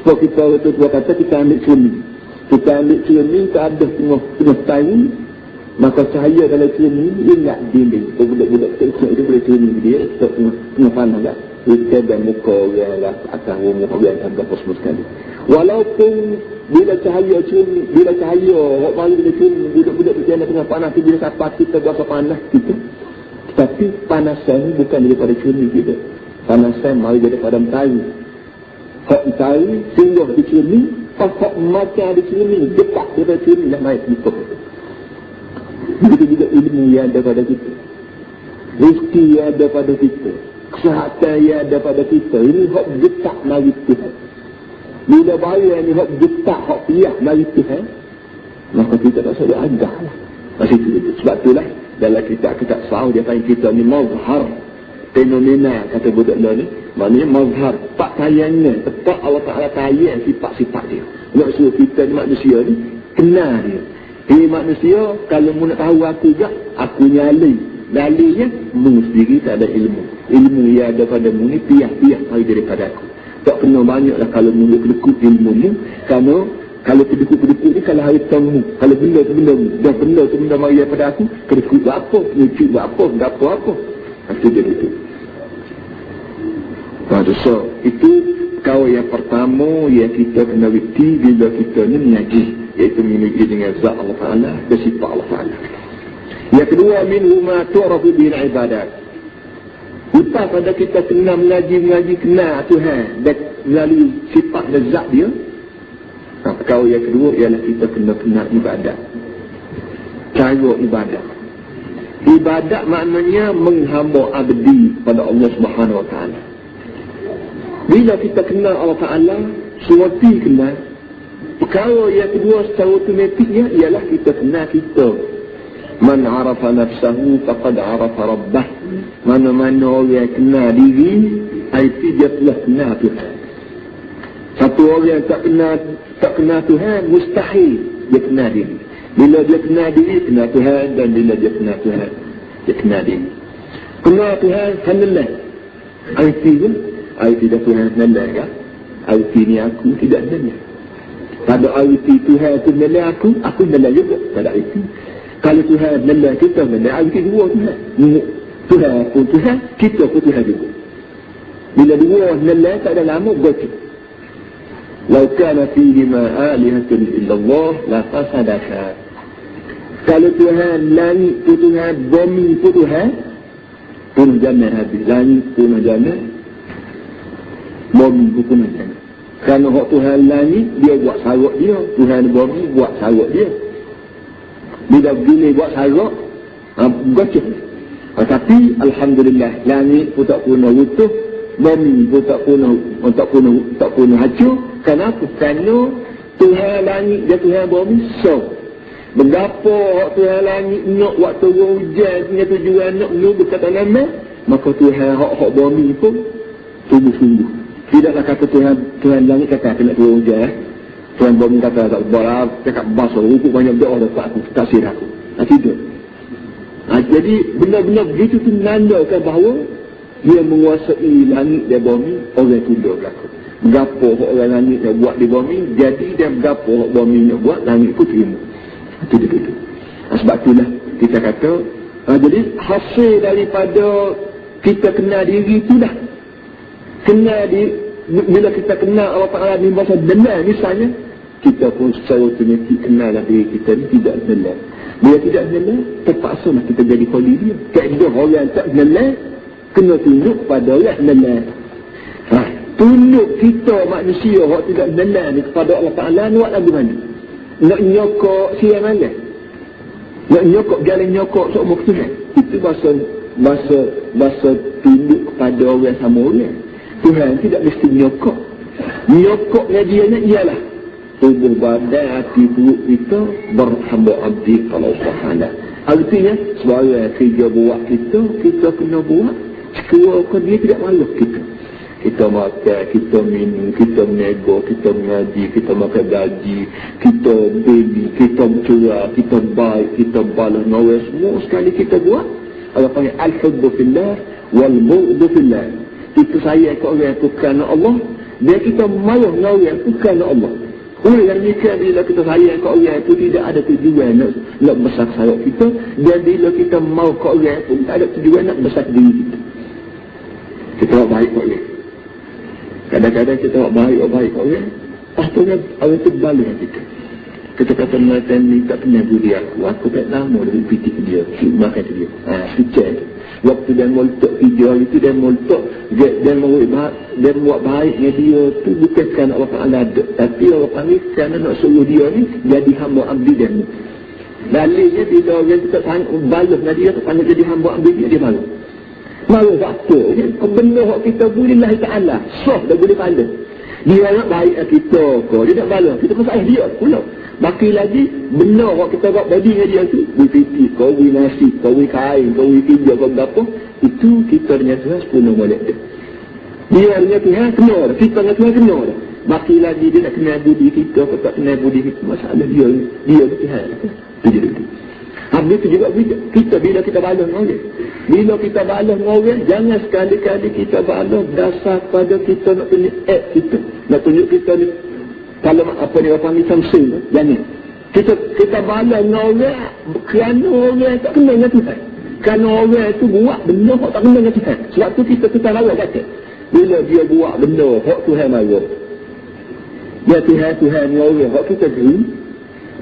Speaker 1: Sebab kita tu kata kita ambil cermin. Kita ambil cermin tak ada tengah tahu. Maka cahaya dalam cermin dia ingat dinding. Budak-budak kecil itu boleh cermin dia tengah pandang tak? Kita dan muka orang lah, atas rumah orang yang berapa semua sekali. Walaupun bila cahaya cermin, bila cahaya orang malu bila cermin, budak-budak kecil tengah panas tu, bila siapa kita berasa panas kita. Tapi panasan ni bukan daripada cermin kita. Panasan mari daripada mentari. Hak mentari singgah di cermin, hak makan di cermin, dekat daripada cermin nak naik muka kita. Begitu juga ilmu yang ada pada kita, rezeki yang ada pada kita, kesihatan yang ada pada kita. Ini hak getak mari Tuhan. Bila bayar ni hak getak, hak piyah mari Tuhan, maka kita tak sedar adah lah. Masih itu. Sebab itulah dalam kitab-kitab sahih dia panggil kita ni mazhar fenomena, kata budak ni maknanya mazhar, tak tayangnya tepat Allah Ta'ala tayang sifat-sifat dia. Maksud kita ni manusia ni kenal dia. Manusia kalau mu nak tahu aku juga, aku nyali dalilnya mu sendiri tak ada ilmu yang ada pada mu ni piah-piah hari daripada aku. Tak kena banyaklah kalau mu kedekut ilmu mu, kerana kalau kedekut-kedekut ni kalau hari temu, kalau benda tu benda mu, dah benda tu benda mari daripada aku, kedekut buat apa, nyucuk buat apa, gapo apa. Itu dia itu. So, itu kau yang pertama yang kita kena reti bila kita ni mengaji, iaitu mengaji dengan zat Allah Ta'ala dan sifat Allah Ta'ala. Yang kedua, minhu ma tu'rafu bil ibadat. Lepas pada kita kena mengaji kenal Tuhan dan melalui sifat dan zat dia, kau yang kedua ialah kita kena kenal ibadat. Cara ibadat. Ibadat maknanya menghamba abdi pada Allah Subhanahu Wa Ta'ala. Bila kita kenal Allah Ta'ala, suatu kenal. Perkara yang kedua secara otomatiknya ialah kita kenal kita. Man arafa nafsahu faqad arafa rabbah. Mana-mana orang yang kenal diri, itu dia telah kenal Tuhan. Satu orang yang tak kenal Tuhan, mustahil dia kenal diri. Bila dia kenal diri, kenal Tuhan. Dan bila dia kenal Tuhan, dia kenal diri. Kenal Tuhan, kenal. Itu pun tidak Tuhan kenal kan? Arti ni aku tidak kenal. Pada arti Tuhan tu kenal aku kenal juga. Pada arti. Kalau Tuhan kenal kita kenal, arti dua Tuhan. Tuhan pun Tuhan, kita pun Tuhan juga. Bila dua kenal, tak ada lama berarti. Lau kana fihima alihatun illallah la fasadata. Kalau Tuhan langit pun Tuhan, bumi pun Tuhan, pun jangan habis. Langit pun jangan, bumi pun jangan. Kerana hak Tuhan langit, dia buat sarok dia. Tuhan bumi buat sarok dia. Bila begini buat sarok, gocok. Tapi Alhamdulillah, langit pun tak pernah utuh, bumi pun tak pernah hancur. Kenapa? Kerana Tuhan langit dan Tuhan bumi so. Berapa Tuhan langit nak waktu hujan punya tujuan nak berkat tanaman, maka Tuhan hak bumi pun sungguh-sungguh. Tidaklah kata Tuhan langit kata nak turun hujan. Tuhan bumi kata tak boleh, cakap basuh rumput banyak doa dapat aku, taksir aku. Tidak. Jadi benar-benar begitu tu menandakan bahawa dia menguasai langit dan bumi, orang tunduk berlaku. Berapa orang langit yang buat di bumi, jadi dia berapa orang bumi yang buat, langit pun terima. Itu dia begitu. Sebab itulah kita kata, jadi hasil daripada kita kenal diri itu dah. Bila kita kenal Allah Ta'ala ni bahasa benar misalnya, kita pun secara otomatik kenal diri kita ni tidak benar. Bila tidak benar, terpaksa lah kita jadi koli dia. Kaedah orang tak benar, kena tunjuk pada orang benar. Tunjuk kita manusia yang tidak benar ni kepada Allah Ta'ala, ni buat lagu mana? Nak nyokok siang malam. Nak nyokok, jalan nyokok seumur Tuhan. Itu bahasa tunjuk kepada orang sama orang. Tuhan tidak mesti nyokok. Nyokoknya dia ialah tubuh badan, hati, perut kita berhamba abdi kalau Allah. Artinya, sebarang kerja buat kita kena buat. Sekiranya dia tidak malu kita. Kita makan, kita minum, kita menego, kita mengaji, kita makan gaji, kita beli, kita bercerai, kita baik, kita balas nawai, semua sekali kita buat. Allah panggil al-hubbu fillah wal-bu'du fillah. Kita sayang ke orang itu kerana Allah, dan kita malah nawai itu kerana Allah. Oleh yang nikah, bila kita sayang ke orang itu tidak ada tujuan nak besar sayang kita, dan bila kita mau ke orang itu tak ada tujuan nak besar diri kita. Kita buat baik ke orang. Kadang-kadang kita buat baik ke orang, akhirnya orang itu balik kita. Kita kata macam ni tak pernah budi aku tak lama dari pitik dia, makan dia. Sucah. Waktu dia moltok video itu, dia moltok, dia buat baik dengan dia tu bukan kerana Allah Ta'ala ada, tapi Allah panggil kerana nak suruh dia ni jadi hamba abdi dia ni. Dalilnya bila orang tu tak balas dengan dia, tak panggil jadi hamba abdi dia malu. Malu apa? Benda yang kita bolehlah Ta'ala, soh dah boleh balas. Dia nak baik kita kau, dia nak balas, kita masalah dia pula. Baki lagi, benar kalau kita buat body dengan dia tu, beri piti, kau beri nasi, kau beri kain, kau beri kerja, kau beri apa, itu kita dengan Tuhan 10 molek dia. Dia dengan Tuhan kena dah, kita dengan Tuhan kena dah. Baki lagi dia nak kenal budi kita, atau tak kenal budi kita, masalah dia dengan Tuhan. Itu je dia. Habis itu juga kita bila kita balas dengan orang. Bila kita balas dengan orang, jangan sekali-kali kita balas dasar pada kita nak tunjuk kita. Nak tunjuk kita ni, kalau apa dia panggil samsul, jangan. Kita balas dengan orang kerana orang tak kena dengan Tuhan. Kerana orang itu buat benda yang tak kena dengan Tuhan. Sebab tu kita lawan kata. Bila dia buat benda yang Tuhan marah. Ya Tuhan ni orang yang kita beri,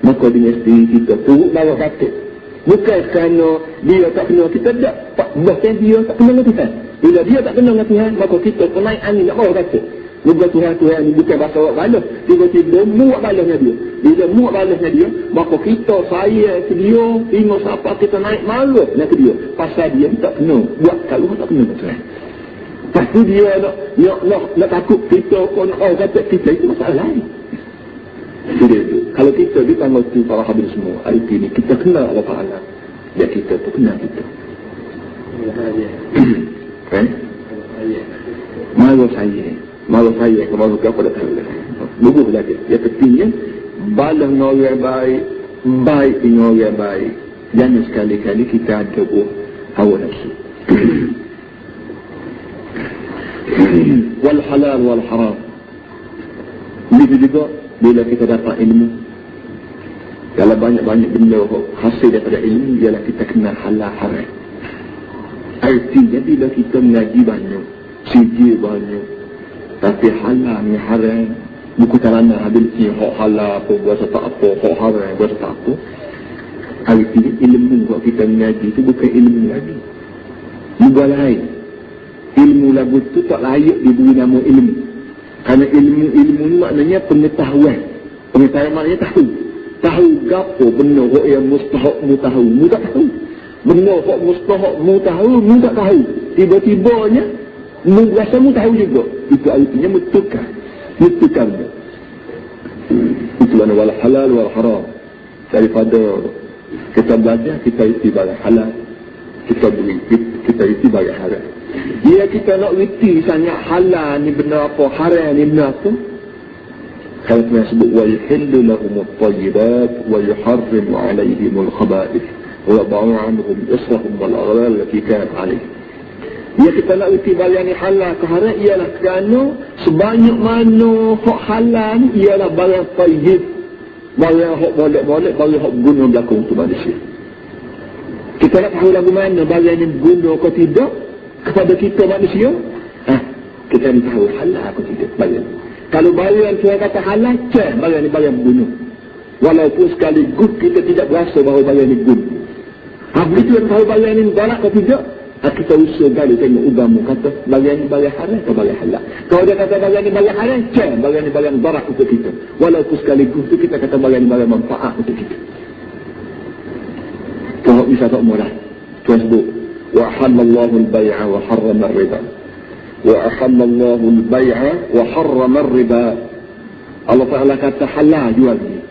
Speaker 1: maka dengan sendiri kita turut bawah kata. Bukan kerana dia tak kena kita tak. Bahkan dia tak kena dengan Tuhan. Bila dia tak kena dengan Tuhan, maka kita pun naik angin nak bawah kata. Bukan Tuhan ni bukan bahasa orang balas. Tiba-tiba muak balasnya dia. Bila muak balasnya dia, maka kita sayang ke dia, tengok siapa kita naik marah nak ke dia. Pasal dia tak kena. Buat kalau tak kena dengan Tuhan. Lepas tu dia nak takut kita kau nak kata kita itu masalah lain. Jadi itu. Kalau kita di tanggal tu para hadir semua, hari ini kita kenal Allah Ta'ala. Dan kita tu kenal kita. Malu saya kemalu ke apa dah tahu. Lubuh lagi. Yang pentingnya, balas dengan orang baik, baik dengan orang baik. Jangan sekali-kali kita ada buah hawa nafsu. Wal halal wal haram. Begitu juga bila kita dapat ilmu, kalau banyak-banyak benda hasil daripada ilmu, ialah kita kenal halal haram. Artinya bila kita mengaji banyak, sijil banyak, tapi halal ni haram, buku tarana habis ni hak halal apa, buat tak apa, hak haram buat tak apa. Artinya ilmu yang kita mengaji itu bukan ilmu lagi, juga lain. Ilmu lagu tu tak layak diberi nama ilmu. Kerana ilmu ni maknanya pengetahuan. Pengetahuan maknanya tahu gapo benda yang mustahak mu tahu, mu tak tahu. Benda yang mustahak mu tahu, mu tak tahu. Tiba-tibanya mu rasa mu tahu juga. Itu artinya mutukar. Itu mana wal halal wal haram. Daripada kita belajar, kita isi bagi halal, kita isi bagi haram. Dia kita nak reti sangat halal ni benda apa, haram ni benda apa. Kalau kita sebut wa yuhillu lahumut tayyibat wa yuharrimu alaihimul khaba'ith wa yad'u anhum israhum wal aghlal allati kanat alaihim. Dia kita nak reti bagi ni halal ke haram ialah kerana sebanyak mana hak halal ni ialah barang tayyib, barang hak boleh-boleh, barang hak guna berlaku untuk manusia. Kita nak tahu lagu mana barang ni guna atau tidak kepada kita manusia, kita ni tahu halal atau tidak barang. Kalau barang Tuhan kata halal, barang ni barang bunuh. Walaupun sekaligus kita tidak berasa bahawa barang ni bunuh. Begitu kita tahu barang ni barak atau tidak, kita usul kali tengok agama kata barang ni barang haram atau barang halal. Kalau dia kata barang ni barang haram, barang ni barang barak untuk kita. Walaupun sekaligus tu kita kata barang ni barang manfaat untuk kita. Kalau bisa tak murah, Tuhan sebut وأحل الله البيع وحرم الربا وأحل الله البيع وحرم الربا. Allah Ta'ala kata halal jual beli,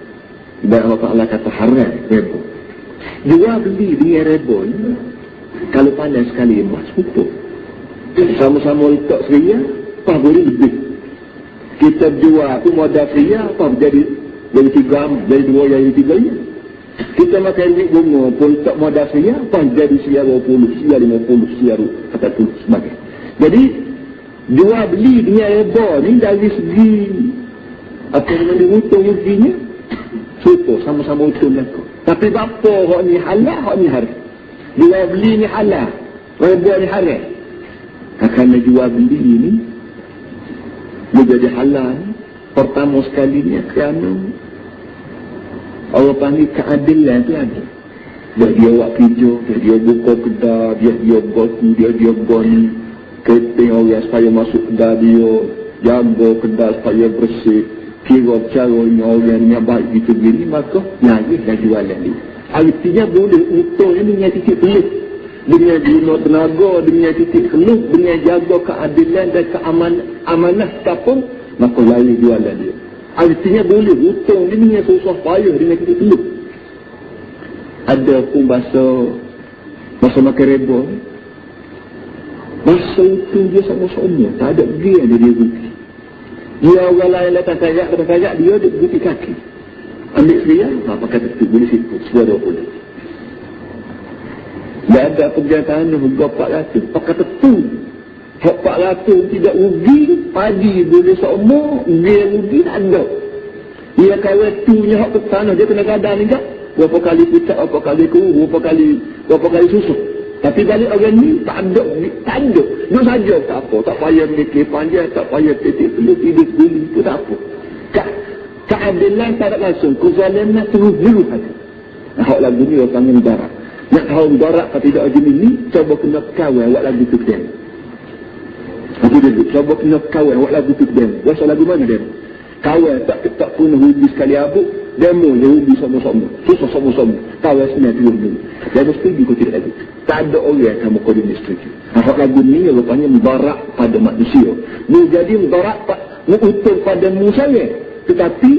Speaker 1: dan Allah Ta'ala kata haram riba. Jual beli dengan riba ni, kalau pandai sekali emas putih, sama-sama letak seria, apa boleh lebih. Kita jual tu modal seria, apa jadi 3, jadi 2, jadi 3. Kita makan duit bunga pun tak modal seria, apa jadi seria 20, seria 50, seria 40 sebagainya. Jadi jual beli dengan riba ni dari segi apa yang diuntung ruginya, syukur sama-sama untung mereka. Tapi apa hak ni halal, hak ni haram. Jual beli ni halal, riba ni haram. Kerana jual beli ni menjadi halal pertama sekalinya kerana Allah panggil keadilan tu ada. Dia buat kerja, dia buka kedai, dia gotu, dia goni keting orang supaya masuk kedai dia, jaga kedai supaya bersih, kira caranya orang yang baik gitu gini, maka larilah jualan ni. Artinya boleh untung dengan titik peluh, dengan guna tenaga, dengan titik peluh, dengan jaga keadilan dan keamanah tapung, maka lari jualan dia. Artinya boleh hutang ni yang susah payah dengan kita perlu. Ada pun bahasa makan reba. Bahasa hutang dia sama-sama. Tak ada pergi yang dia rugi. Dia orang lain datang kajak, dia ada bukti kaki. Ambil serial, pakai tetu, boleh situ, sebuah 20. Dan ada perjalanan harga 400, pakai tetu. Hak 400 tidak rugi, padi boleh seumur, dia rugi tak ada. Dia kawal tunya hak petang, dia kena gadang ni tak? Berapa kali pucat, berapa kali kuru, berapa kali susu. Tapi balik orang ni tak ada. Dia saja tak apa, tak payah mikir panjang, tak payah titik peluk, tidur beli, itu tak apa. Keadilan tak ada langsung, kezaliman terus dulu saja. Hak lagu ni orang panggil darat. Nak tahu darat kalau tidak jenis ni, coba kena kawal awak lagu tu kedai. Aku dulu, coba kena kawal awak lagu tu kedai. Rasa lagu mana dia? Kawal tak pernah undi sekali abuk, demo dia undi sama-sama. Susah sama-sama. Kawal sebenarnya dulu. Dia setuju kau tidak lagu. Tak ada orang yang kamu kau ini setuju. Hak lagu ni rupanya mudarat pada manusia. Mu jadi mudarat, mu utul pada musaya. Tetapi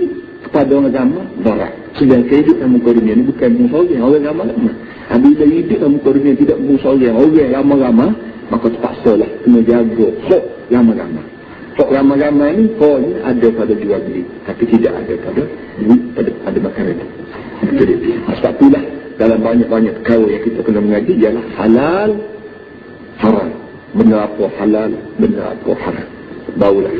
Speaker 1: kepada orang agama, barat. Sedangkan hidup dalam muka dunia ini bukan musuh orang agama-agama. Bila hidup dalam muka dunia tidak musuh orang agama-agama, maka terpaksalah kena jaga hak agama-agama. Hak agama-agama ni, hak ni ada pada jual beli. Tapi tidak ada pada duit, pada makanan. Jadi, sebab itulah dalam banyak-banyak perkara yang kita kena mengaji ialah halal, haram. Benda apa halal, benda apa haram. Barulah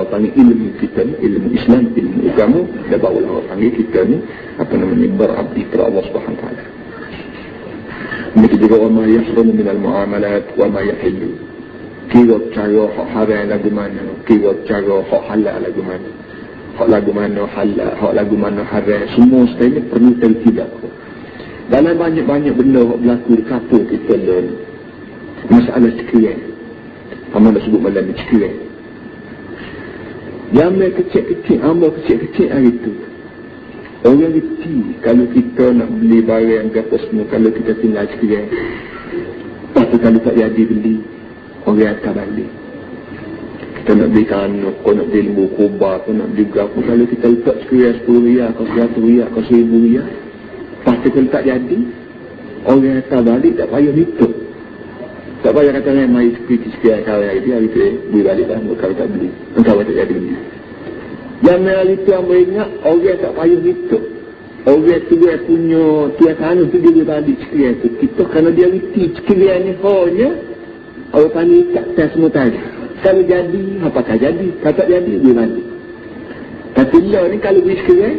Speaker 1: orang panggil ilmu kita ni, ilmu Islam, ilmu agama, dan barulah orang panggil kita ni, berabdi kepada Allah SWT. Begitu juga wa ma yahrumu minal muamalat wa ma yahillu. Kira cara hak haram lagu mana, kira cara hak halal lagu mana. Hak lagu mana halal, hak lagu mana haram, semua sekali perlu tertidak. Dalam banyak-banyak benda yang berlaku di kampung kita dan masalah sekiranya. Amal dah sebut malam ni sekiranya. Jamal kecil-kecil, amal kecil-kecil hari tu. Orang reti kalau kita nak beli barang ke apa semua, kalau kita tinggal sekiranya. Lepas tu kalau tak jadi beli, orang akan balik. Kita nak beli tanah, kau nak beli lembu kubah, kau nak beli berapa. Kalau kita letak sekiranya 10 riyal, kau 100 riyal, kau 1000 riyal. Lepas tu kalau tak jadi, orang akan balik tak payah hitung. Tak payah kata dengan mari sekian kawai hari tu beli balik lah, kalau tak beli, kalau tak jadi beli. Yang hari tu yang ingat, orang tak payah hitung. Orang tu dia punya tuan tanah tu dia balik sekian tu. Kita kerana dia reti sekian ni hanya, orang panggil tak semua tadi. Kalau jadi, apakah jadi? Kalau tak jadi, dia balik. Tapi lah ni kalau beli sekian,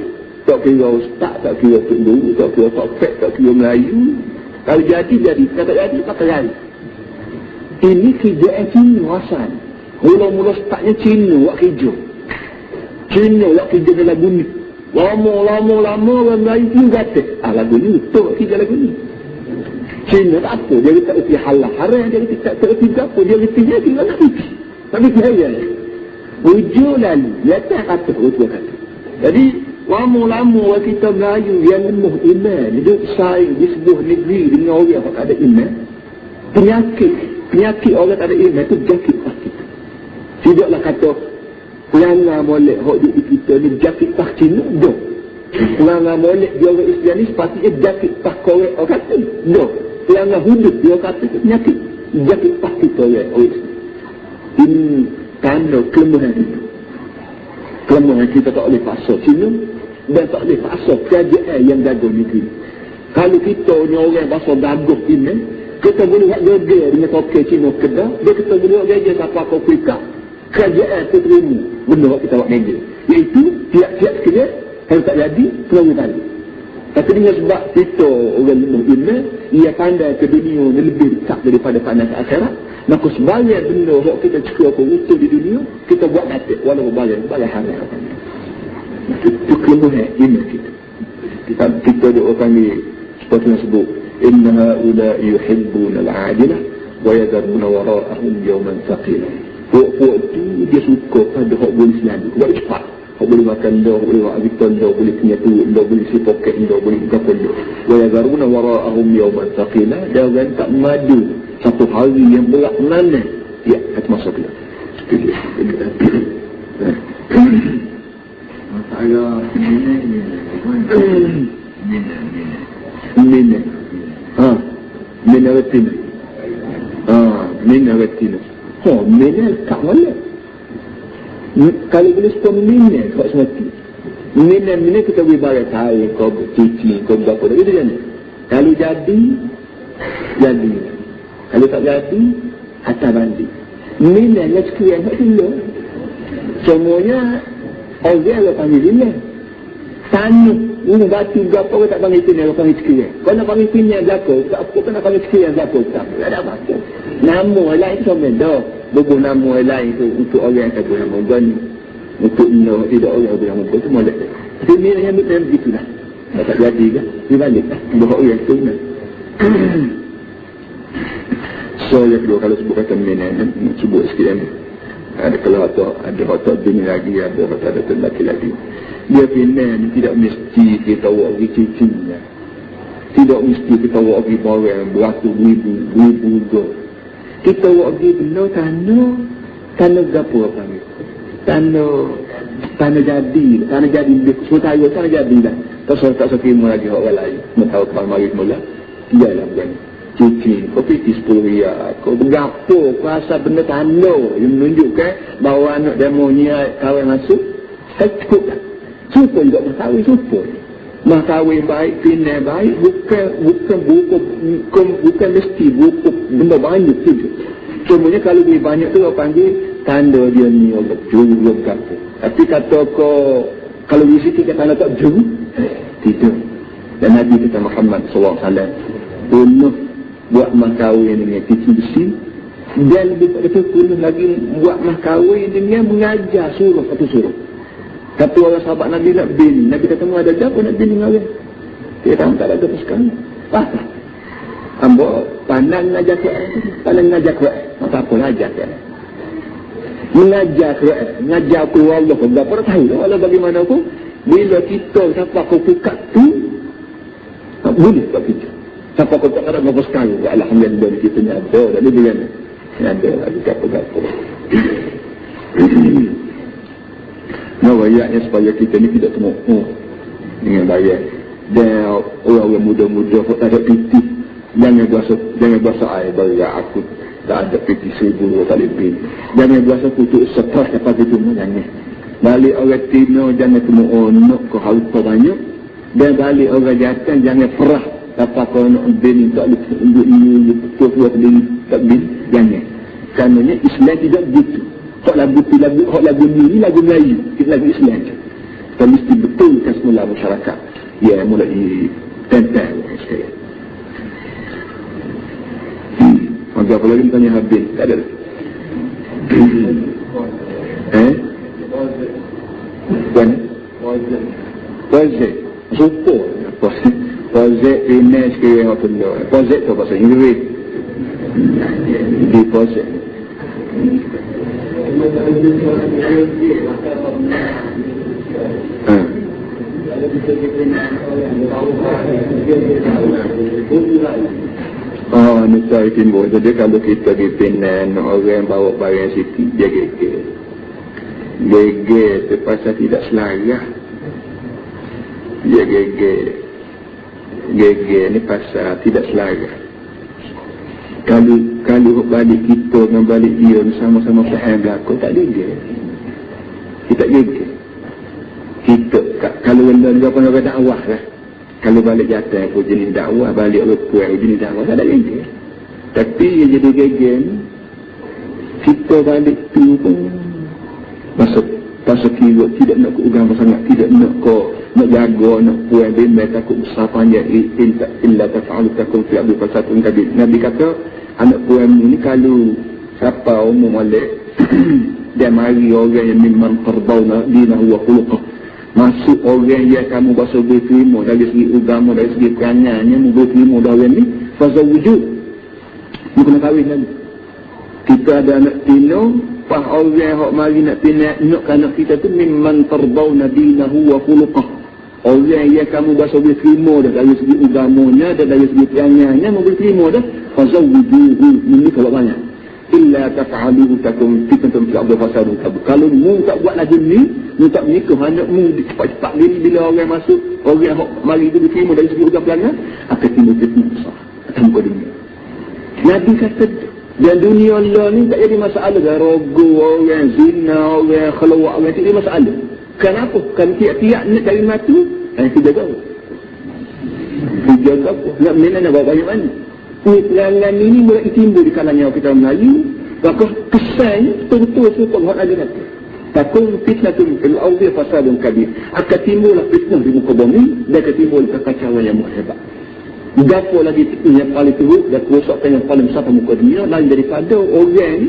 Speaker 1: tak kira ustaz, tak kira tuk guru, tak kira topek, tak kira Melayu. Kalau jadi, kalau tak jadi, tak jadi. Ini kerjaan Cina asal. Mula-mula startnya Cina buat kerja. Cina buat kerja dalam lagu ni. Lama orang Melayu pun kata, lagu ni betul kerja lagu ni. Cina tak apa, dia tak erti halal haram, dia tak erti apa, dia erti dia tinggal nak erti. Tapi saya wujud lalu, dia tak kata, kata. Jadi, lama-lama kita Melayu yang lemah iman, hidup saing di sebuah negeri dengan orang yang tak ada iman, penyakit orang tak ada iman itu jakit tak kita. Tidaklah kata pelanggar molek hak di kita ni jakit tak Cina, dah. Pelanggar molek dia orang Islamis sepatutnya jakit tak korek orang kata, dah. Pelanggar hudud dia kata penyakit jakit tak kita orang Islam. Ini tanda kelemahan itu. Kelemahan kita tak boleh paksa Cina dan tak boleh paksa kerajaan yang jaga negeri. Kalau kita ni orang bahasa gaguh ini, kita boleh buat geger dengan tokek Cina Kedah, dia kita boleh buat geger kapal Afrika. Kerajaan itu terima benda kita buat geger. Iaitu tiap-tiap sekali, kalau tak jadi, terlalu balik. Tapi dengan sebab kita orang lemah iman, ia pandai ke dunia lebih dekat daripada pandai ke akhirat, maka sebagai benda yang kita cekal ke utuh di dunia, kita buat batik walaupun bayar haram. Itu kelemahan iman kita. Kita doa panggil seperti yang sebut, inna ha'ulai yuhibbuna al-'adilah wa yadharuna wara'ahum yawman thaqila. Puak-puak itu dia suka pada hak boleh selalu, buat cepat. Hak boleh makan dah, boleh buat abitan dah, boleh punya turut dah, boleh isi poket dah, boleh gapal dah. Wa yadharuna wara'ahum yawman thaqila. Dia orang tak madu satu hari yang berat mana. Ya, kata masuk dia.
Speaker 2: Ayah
Speaker 1: Mina. Mina retina. Mina retina. Mina kat mana? Kalau boleh sepuluh mina kau semati. Mina kita boleh bayar tahu kau cuci, kau berapa. Itu kan? Kalau jadi. Kalau tak jadi, atas bandi. Mina yang sekian tak dulu. Semuanya orang panggil mina. Tanya, batu berapa orang tak panggil mina, orang panggil sekian. Kau nak panggil mina berapa? Tak apa, kau nak panggil sekian berapa? Tak ada apa-apa. Nama lain itu sama dah. Bukan nama lain itu untuk orang yang tak boleh nama gani. Untuk tidak orang yang boleh nama itu boleh. Tapi mina yang begitulah. Tak jadi kan? Dia balik lah. Bahawa orang itu nak. So yang kedua kalau sebut kata mina sebut sikit ni. Ada kalau ada otak bini lagi, ada otak ada lelaki lagi. Dia mina ni tidak mesti kita bawa pergi cicinya. Tidak mesti kita bawa pergi barang beratus ribu go. Kita bawa pergi benda tanah berapa apa ni? Tanah jadi semua tanah jadi dah. Tak terima lagi orang lain. Tahu kalau mari mula. Iyalah bukan. Cuci, kau pergi 10 riyal. Kau bergapo, kau asal benda tanda yang menunjukkan bahawa anak demonia kahwin masuk. Cukup tak? Cukup juga mahkawin, cukup. Mahkawin baik, pinai baik, bukan mesti buku benda banyak tu. Cumanya kalau lebih banyak tu, kau panggil tanda dia ni, juru bergapo. Tapi kata kau, kalau di situ kata tak juru, tidak. Dan Nabi kita Muhammad SAW penuh buat mahkawin dengan cici besi, dan lebih betul penuh lagi buat mahkawin dengan mengajar suruh satu suruh. Kata orang sahabat Nabi nak bini, Nabi kata ada apa nak bini ngawin? Dia tak ada apa sekali. Apa? Ambo pandang mengajar Quran, maka apa ajar kan? Mengajar Quran, mengajar Allah, tak pernah tahu Allah bagaimana pun. Bila kita siapa kau buka tu, tak boleh tak kita. Siapa kau tak ada apa sekali. Alhamdulillah kita ni ada. Dan dia ni ada. Ada apa-apa. Nah, wayaknya supaya kita ni tidak temu dengan bayar. Dan orang-orang muda-muda kau tak ada piti. Jangan berasa air bayar aku. Tak ada piti 1,000 tak lebih. Jangan berasa kutuk sepas dapat itu jangan. Balik orang Tino jangan temu nak kau harus banyak. Dan balik orang jantan jangan perah. Apa kau nak bin tak untuk ini buat diri tak bin jangan. Kerana Islam tidak begitu. Hak lagu ni lagu Melayu, lagu Islam. Kita mesti betulkan semula masyarakat. Ya mulai ditentang sekali. Maka apa lagi tanya habis? Tak ada. Bukan? Wazir. Support. Wazir finance kira yang betul. Wazir tu bahasa Inggeris. Deposit. Ni saya timbul. Jadi kalau kita di finance, orang bawa barang sikit, dia geger. Geger terpaksa tidak selarah. Dia geger ni pasal tidak selarah. Kalau balik kita dengan balik dia sama-sama faham berlaku, tak geger. Kita geger. Kita kalau benda dia pun orang dakwah lah. Kalau balik jatuh pun jenis dakwah, balik orang puan jenis dakwah, tak ada geger. Tapi yang jadi geger ni, kita balik tu pun pasal kira tidak nak agama sangat, tidak nak jaga, nak puan bimbang takut besar panjang illa tafa'alu takum fi abdi fasatun kabir. Nabi kata anak puan ni kalau siapa umum malik dia mari orang yang memang terbawna dinahu wa khuluqah, masuk orang yang kamu bahasa berterima dari segi agama, dari segi perangannya berterima dari ni fazawuju, dia kena kahwin lagi. Kita ada anak tino, pas orang yang mari nak pindah nak anak kita tu memang terbawna dinahu wa khuluqah, orang yang kamu bahasa berterima dari segi agamanya dan dari segi perangannya berterima dah fazawujuhu. Ini kalau banyak illa taf'aluhu takum fitnatun fil ardi fasadun kabir. Kalau mu tak buat lagi ni, minta menikah anakmu cepat-cepat gini bila orang masuk, orang mari itu diterima dari segi orang pelanggan, akan timbul fitnah besar atas muka dunia. Nabi kata, dan dunia Allah ni tak jadi masalah dah. Rogo orang, zina orang, khalawak orang, tak jadi masalah. Kenapa? Kan tiap-tiap nak cari matu, kita tahu. Kita tahu. Nak mana nak bawa banyak mana? Perangan ini mulai timbul di kalangan kita Melayu. Maka kesan tentu supaya orang ada kata. Takun fitnatun fil ardi fasadun kabir. Akan timbullah fitnah di muka bumi dan akan timbul kekacauan yang hebat. Gapo lagi yang paling teruk dan kerosakan yang paling besar pada muka dunia lain daripada orang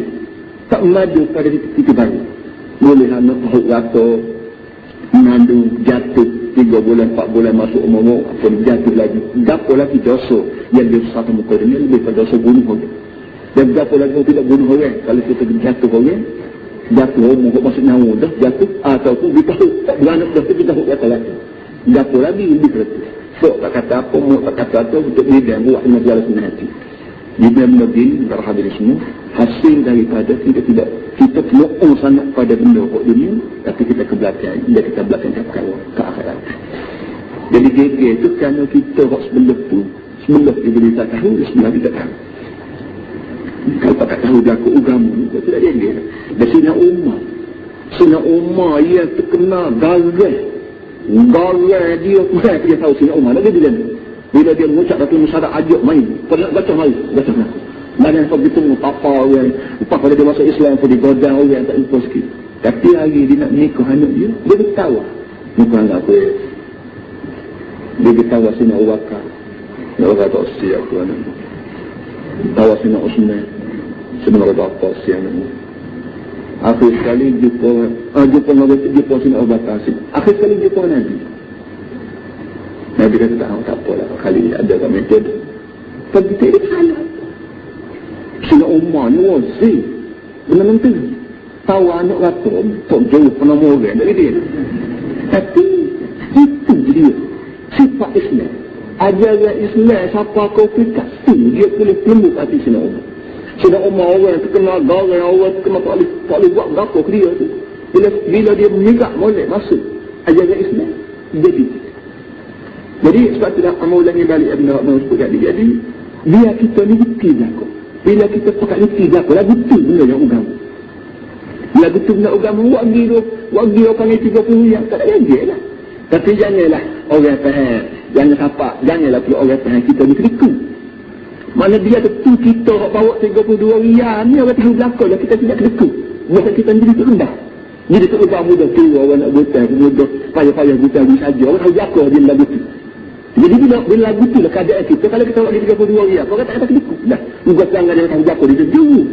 Speaker 1: tak maju pada titik baru. Boleh anak tahu rata, mengandung, jatuh 3 bulan, 4 bulan masuk umur, apa jatuh lagi. Gapo lagi dosa yang lebih besar pada muka dunia lebih pada dosa bunuh orang. Dan gapo lagi orang tidak bunuh orang. Kalau kita jatuh orang, jatuh umur, masuk nyawa dah jatuh, ataupun beritahu beranak dah tu beritahu kata lagi. Gapo lagi lebih kereta. So, tak kata apa, mau tak kata apa, untuk bidang buat dengan jalan senang hati. Ibn Nabil, para hadirin semua, hasil daripada kita peluang sangat pada benda pokok dunia, tapi kita ke belakang, dan kita belakang ke akhirat. Jadi GG itu kerana kita buat sebelah diberi tak tahu, sebelah kita tahu. Kalau tak tahu berlaku agama, kita tidak jadi. Dan Sina Umar, ia terkenal gagal dia dia tahu Sina Umar lagi bila dia mengucap Datuk Musyarak ajak main pernah baca main mana yang begitu apa orang lepas pada dia masuk Islam pun digodang orang tak impos sikit tapi hari dia nak nikah anak dia bertawa bukan apa dia bertawa Sina Abu Bakar dia tak siap tu anak tawa Sina Usman sebenarnya bapa siap anak akhir sekali jumpa Sina Abu Bakar. Akhir sekali jumpa Nabi. Nabi kata tak apalah kali ada kat meja tu. Tapi tak salah. Sina Umar ni wazir. Benar-benar tahu anak rata tak jauh pernah orang dari dia. Tapi itu dia sifat Islam. Ajaran Islam siapa kau fikir dia boleh peluk hati Sina Umar. Sina Umar orang terkenal garang, orang terkenal tak boleh buat berapa ke dia tu. Bila dia meningkat molek masuk ajaran Islam, jadi sebab tu dah amal ulangi balik Abang sebut tadi. Jadi biar kita ni bukti berlaku. Bila kita pakai bukti berlaku, lah bukti benda yang agama. Bila bukti benda agama, wagi orang panggil 30 yang tak ada lagi lah. Tapi janganlah orang faham, janganlah pula orang faham kita ni keliku. Mana dia tentu kita bawa 32 riyal ni orang tahu belakang lah kita tidak keliku. Bukan kita jadi tu rendah. Jadi tu ubah muda tua orang nak buta, muda payah-payah buta saja. Orang tahu belakang dia lagu tu. Jadi bila lagu tu lah keadaan kita. Kalau kita bawa 32 riyal, orang tak kata keliku. Dah, juga pelanggan dia tahu belakang dia duduk.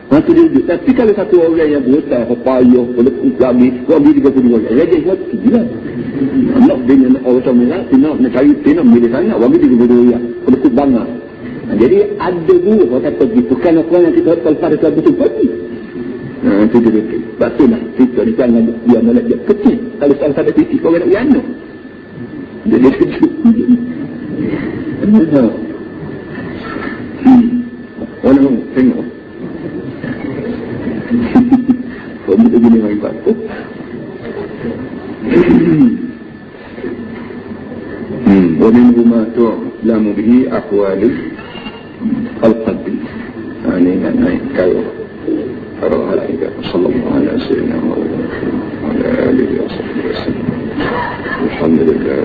Speaker 1: Itu dia duduk. Tapi kalau satu orang yang buta, payah, pelekuk lagi, orang beli 32 riyal. Raja mati je lah. Nak dia nak orang sama nak cari, nak milih sana, orang beli 32 riyal. Pelekuk bangar. Jadi ada dua orang kata begitu. Kerana orang yang kita hafal pada lagu tu pasti. Itu dia betul. Betul lah. Kita ni jangan dia mulai dia kecil. Kalau salah satu titik orang nak piano. Jadi kecil. Orang tengok. Kau minta gini main batu. ومنه ما تعلم به أحوال القلب يعني كيف أرى عليك صلى الله على سيدنا محمد وعلى آله وصحبه وسلم الحمد لله